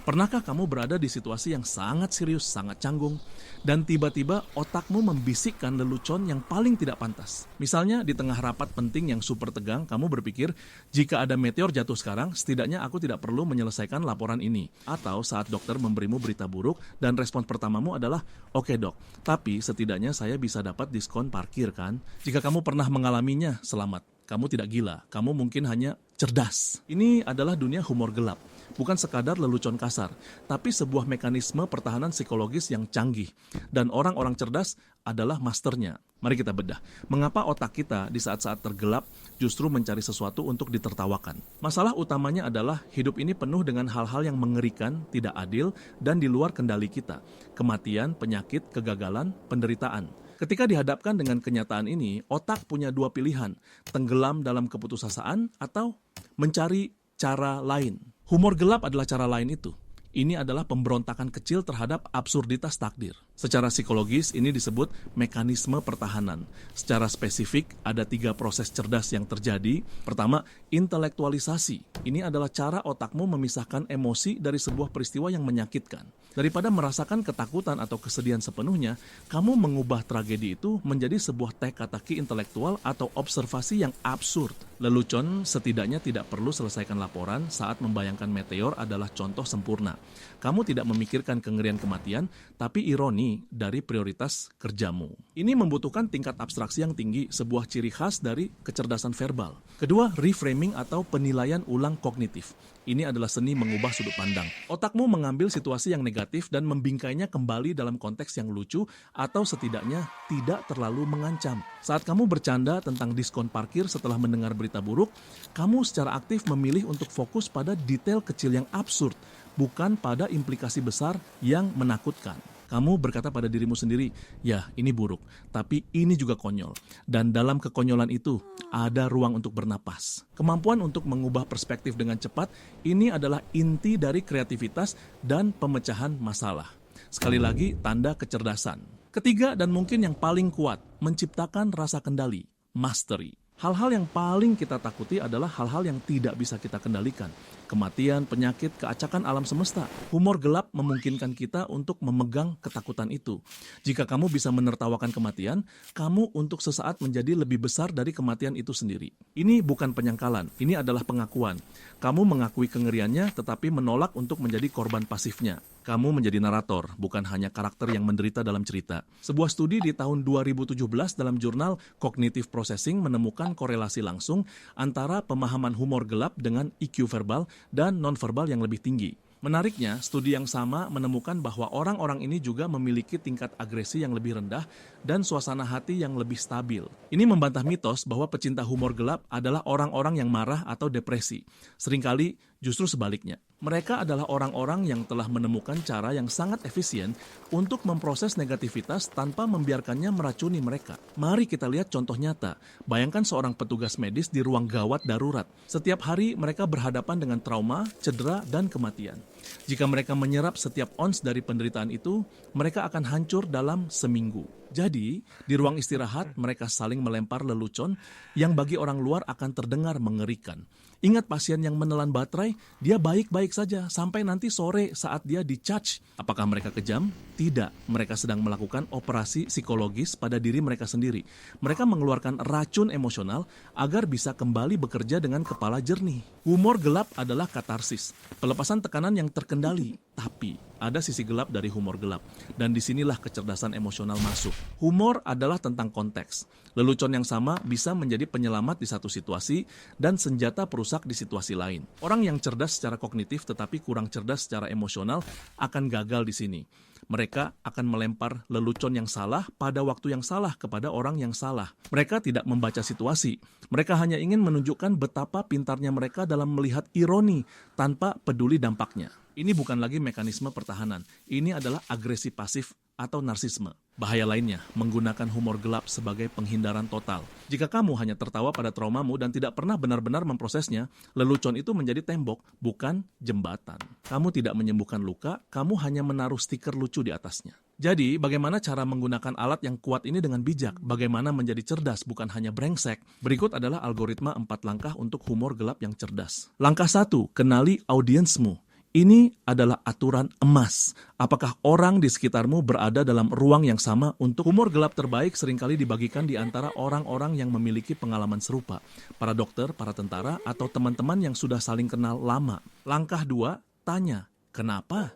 Pernahkah kamu berada di situasi yang sangat serius, sangat canggung, dan tiba-tiba otakmu membisikkan lelucon yang paling tidak pantas? Misalnya di tengah rapat penting yang super tegang, kamu berpikir, jika ada meteor jatuh sekarang, setidaknya aku tidak perlu menyelesaikan laporan ini. Atau saat dokter memberimu berita buruk dan respons pertamamu adalah, oke dok, tapi setidaknya saya bisa dapat diskon parkir kan? Jika kamu pernah mengalaminya, selamat. Kamu tidak gila, kamu mungkin hanya cerdas. Ini adalah dunia humor gelap. Bukan sekadar lelucon kasar, tapi sebuah mekanisme pertahanan psikologis yang canggih. Dan orang-orang cerdas adalah masternya. Mari kita bedah. Mengapa otak kita di saat-saat tergelap justru mencari sesuatu untuk ditertawakan? Masalah utamanya adalah hidup ini penuh dengan hal-hal yang mengerikan, tidak adil, dan di luar kendali kita. Kematian, penyakit, kegagalan, penderitaan. Ketika dihadapkan dengan kenyataan ini, otak punya dua pilihan, tenggelam dalam keputusasaan atau mencari cara lain. Humor gelap adalah cara lain itu. Ini adalah pemberontakan kecil terhadap absurditas takdir. Secara psikologis, ini disebut mekanisme pertahanan. Secara spesifik, ada 3 proses cerdas yang terjadi. Pertama, intelektualisasi. Ini adalah cara otakmu memisahkan emosi dari sebuah peristiwa yang menyakitkan. Daripada merasakan ketakutan atau kesedihan sepenuhnya, kamu mengubah tragedi itu menjadi sebuah teka-teki intelektual atau observasi yang absurd. Lelucon setidaknya tidak perlu selesaikan laporan saat membayangkan meteor adalah contoh sempurna. Kamu tidak memikirkan kengerian kematian, tapi ironi dari prioritas kerjamu. Ini membutuhkan tingkat abstraksi yang tinggi, sebuah ciri khas dari kecerdasan verbal. Kedua, reframing atau penilaian ulang kognitif. Ini adalah seni mengubah sudut pandang. Otakmu mengambil situasi yang negatif dan membingkainya kembali dalam konteks yang lucu atau setidaknya tidak terlalu mengancam. Saat kamu bercanda tentang diskon parkir setelah mendengar berita buruk, kamu secara aktif memilih untuk fokus pada detail kecil yang absurd, bukan pada implikasi besar yang menakutkan. Kamu berkata pada dirimu sendiri, ya ini buruk, tapi ini juga konyol. Dan dalam kekonyolan itu, ada ruang untuk bernapas. Kemampuan untuk mengubah perspektif dengan cepat, ini adalah inti dari kreativitas dan pemecahan masalah. Sekali lagi, tanda kecerdasan. Ketiga dan mungkin yang paling kuat, menciptakan rasa kendali, mastery. Hal-hal yang paling kita takuti adalah hal-hal yang tidak bisa kita kendalikan. Kematian, penyakit, keacakan alam semesta. Humor gelap memungkinkan kita untuk memegang ketakutan itu. Jika kamu bisa menertawakan kematian, kamu untuk sesaat menjadi lebih besar dari kematian itu sendiri. Ini bukan penyangkalan, ini adalah pengakuan. Kamu mengakui kengeriannya tetapi menolak untuk menjadi korban pasifnya. Kamu menjadi narator, bukan hanya karakter yang menderita dalam cerita. Sebuah studi di tahun 2017 dalam jurnal Cognitive Processing menemukan korelasi langsung antara pemahaman humor gelap dengan IQ verbal dan nonverbal yang lebih tinggi. Menariknya, studi yang sama menemukan bahwa orang-orang ini juga memiliki tingkat agresi yang lebih rendah dan suasana hati yang lebih stabil. Ini membantah mitos bahwa pecinta humor gelap adalah orang-orang yang marah atau depresi. Seringkali justru sebaliknya. Mereka adalah orang-orang yang telah menemukan cara yang sangat efisien untuk memproses negativitas tanpa membiarkannya meracuni mereka. Mari kita lihat contoh nyata. Bayangkan seorang petugas medis di ruang gawat darurat. Setiap hari mereka berhadapan dengan trauma, cedera, dan kematian. Jika mereka menyerap setiap ons dari penderitaan itu, mereka akan hancur dalam seminggu. Jadi, di ruang istirahat mereka saling melempar lelucon yang bagi orang luar akan terdengar mengerikan. Ingat pasien yang menelan baterai, dia baik-baik saja sampai nanti sore saat dia di-charge. Apakah mereka kejam? Tidak, mereka sedang melakukan operasi psikologis pada diri mereka sendiri. Mereka mengeluarkan racun emosional agar bisa kembali bekerja dengan kepala jernih. Humor gelap adalah katarsis, pelepasan tekanan yang terkendali. Tapi, ada sisi gelap dari humor gelap. Dan disinilah kecerdasan emosional masuk. Humor adalah tentang konteks. Lelucon yang sama bisa menjadi penyelamat di satu situasi dan senjata perusak di situasi lain. Orang yang cerdas secara kognitif tetapi kurang cerdas secara emosional akan gagal di sini. Mereka akan melempar lelucon yang salah pada waktu yang salah kepada orang yang salah. Mereka tidak membaca situasi. Mereka hanya ingin menunjukkan betapa pintarnya mereka dalam melihat ironi tanpa peduli dampaknya. Ini bukan lagi mekanisme pertahanan. Ini adalah agresi pasif atau narsisme. Bahaya lainnya, menggunakan humor gelap sebagai penghindaran total. Jika kamu hanya tertawa pada traumamu dan tidak pernah benar-benar memprosesnya, lelucon itu menjadi tembok, bukan jembatan. Kamu tidak menyembuhkan luka, kamu hanya menaruh stiker lucu di atasnya. Jadi, bagaimana cara menggunakan alat yang kuat ini dengan bijak? Bagaimana menjadi cerdas, bukan hanya brengsek? Berikut adalah algoritma 4 langkah untuk humor gelap yang cerdas. Langkah 1, kenali audiensmu. Ini adalah aturan emas. Apakah orang di sekitarmu berada dalam ruang yang sama untuk humor gelap terbaik seringkali dibagikan di antara orang-orang yang memiliki pengalaman serupa. Para dokter, para tentara, atau teman-teman yang sudah saling kenal lama. Langkah 2, tanya, kenapa?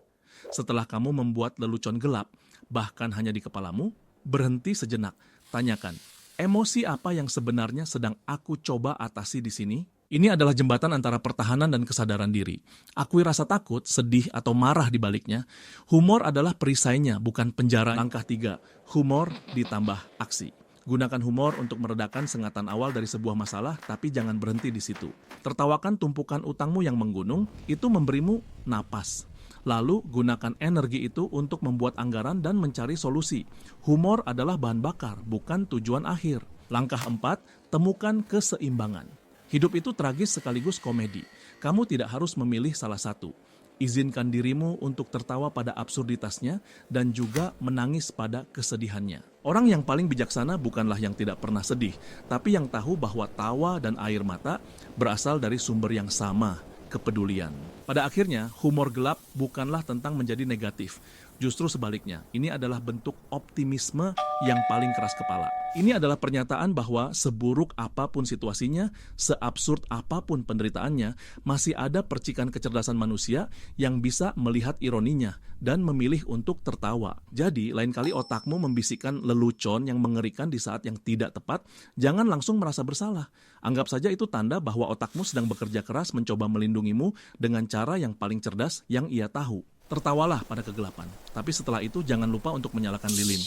Setelah kamu membuat lelucon gelap, bahkan hanya di kepalamu, berhenti sejenak. Tanyakan, emosi apa yang sebenarnya sedang aku coba atasi di sini? Ini adalah jembatan antara pertahanan dan kesadaran diri. Akui rasa takut, sedih, atau marah di baliknya. Humor adalah perisainya, bukan penjara. Langkah 3, humor ditambah aksi. Gunakan humor untuk meredakan sengatan awal dari sebuah masalah, tapi jangan berhenti di situ. Tertawakan tumpukan utangmu yang menggunung, itu memberimu napas. Lalu gunakan energi itu untuk membuat anggaran dan mencari solusi. Humor adalah bahan bakar, bukan tujuan akhir. Langkah 4, temukan keseimbangan. Hidup itu tragis sekaligus komedi. Kamu tidak harus memilih salah satu. Izinkan dirimu untuk tertawa pada absurditasnya dan juga menangis pada kesedihannya. Orang yang paling bijaksana bukanlah yang tidak pernah sedih, tapi yang tahu bahwa tawa dan air mata berasal dari sumber yang sama, kepedulian. Pada akhirnya, humor gelap bukanlah tentang menjadi negatif. Justru sebaliknya, ini adalah bentuk optimisme yang paling keras kepala. Ini adalah pernyataan bahwa seburuk apapun situasinya, seabsurd apapun penderitaannya, masih ada percikan kecerdasan manusia yang bisa melihat ironinya dan memilih untuk tertawa. Jadi, lain kali otakmu membisikkan lelucon yang mengerikan di saat yang tidak tepat, jangan langsung merasa bersalah. Anggap saja itu tanda bahwa otakmu sedang bekerja keras mencoba melindungimu dengan cara yang paling cerdas yang ia tahu. Tertawalah pada kegelapan, tapi setelah itu jangan lupa untuk menyalakan lilin.